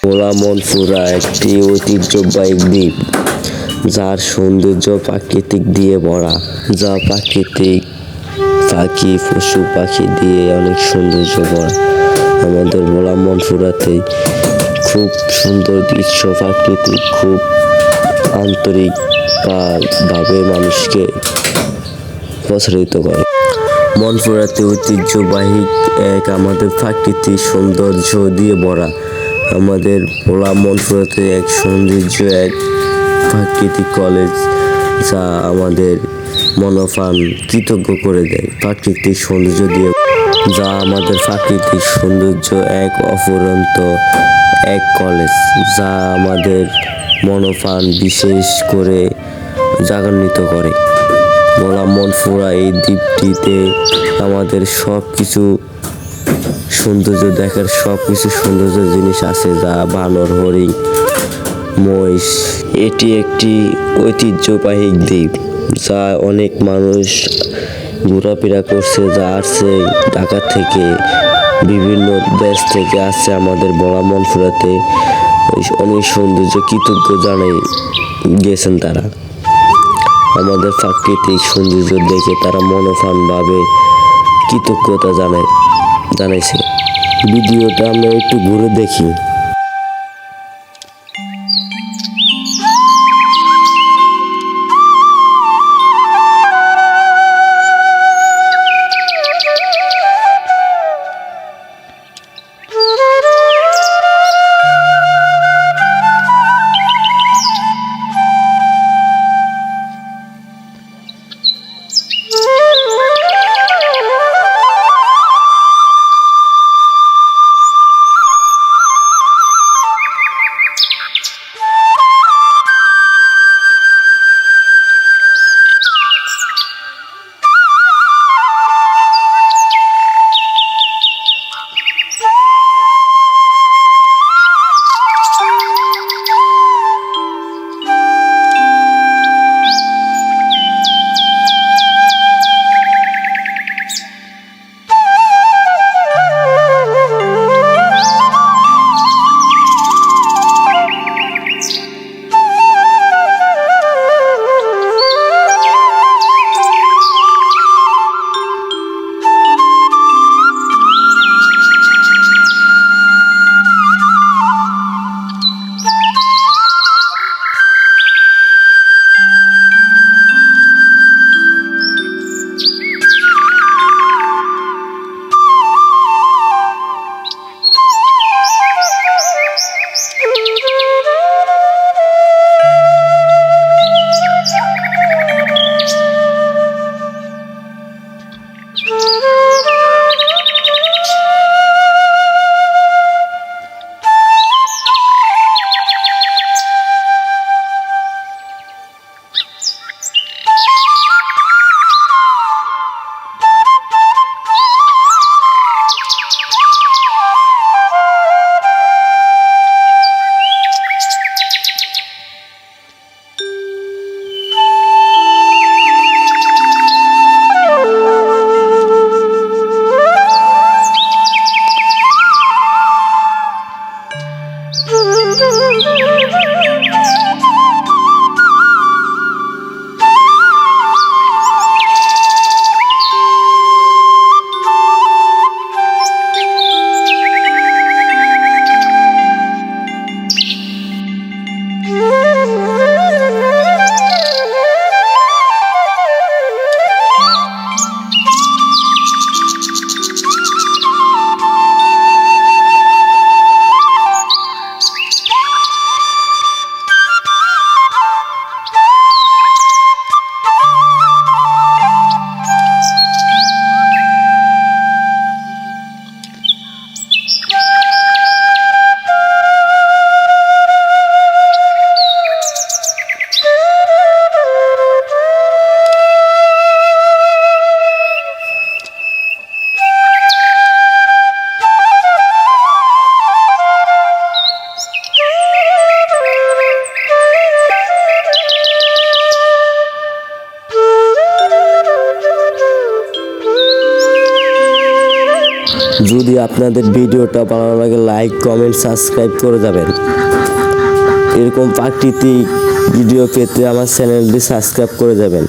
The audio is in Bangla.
ভোলা মনসুরা একটি ঐতিহ্যবাহী দ্বীপ যার সৌন্দর্য প্রাকৃতিক দিয়ে ভরা, যা প্রাকৃতিক পাখি পশু পাখি দিয়ে অনেক সৌন্দর্য ভরা। আমাদের ভোলা মনসুরাতে খুব সুন্দর দৃশ্য, প্রাকৃতিক খুব আন্তরিক ভাবে মানুষকে প্রসারিত করে। মনসুরাতে ঐতিহ্যবাহী এক আমাদের প্রাকৃতিক সৌন্দর্য দিয়ে ভরা। আমাদের ভোলা মনসুরাতে এক সৌন্দর্য, এক প্রাকৃতিক কলেজ যা আমাদের মনপ্রাণ কৃতজ্ঞ করে দেয়। প্রাকৃতিক সৌন্দর্য দিয়ে যা আমাদের প্রাকৃতিক সৌন্দর্য এক অফুরন্ত এক কলেজ যা আমাদের মনপ্রাণ বিশেষ করে জাগরণিত করে। ভোলা মনসুরা এই দ্বীপটিতে আমাদের সব কিছু সৌন্দর্য দেখার সব কিছু সৌন্দর্য জিনিস আছে, যা বানর, হরিণ, মহিষ। এটি একটি ঐতিহ্যবাহী দ্বীপ যা অনেক মানুষ ঘোরাফেরা করছে, যা আসছে ঢাকা থেকে, বিভিন্ন দেশ থেকে আসছে আমাদের ভোলা মনসুরাতে অনেক সৌন্দর্য কৃতজ্ঞ জানাই গেছেন তারা। আমাদের প্রাকৃতিক সৌন্দর্য দেখে তারা মনপ্রাণভাবে কৃতজ্ঞতা জানাইছে। ভিডিওটা আমরা একটু ঘুরে দেখি। যদি আপনাদের ভিডিওটা ভালো লাগে লাইক কমেন্ট সাবস্ক্রাইব করে যাবেন। এরকম প্রাকৃতিক ভিডিও পেতে আমার চ্যানেলটি সাবস্ক্রাইব করে যাবেন।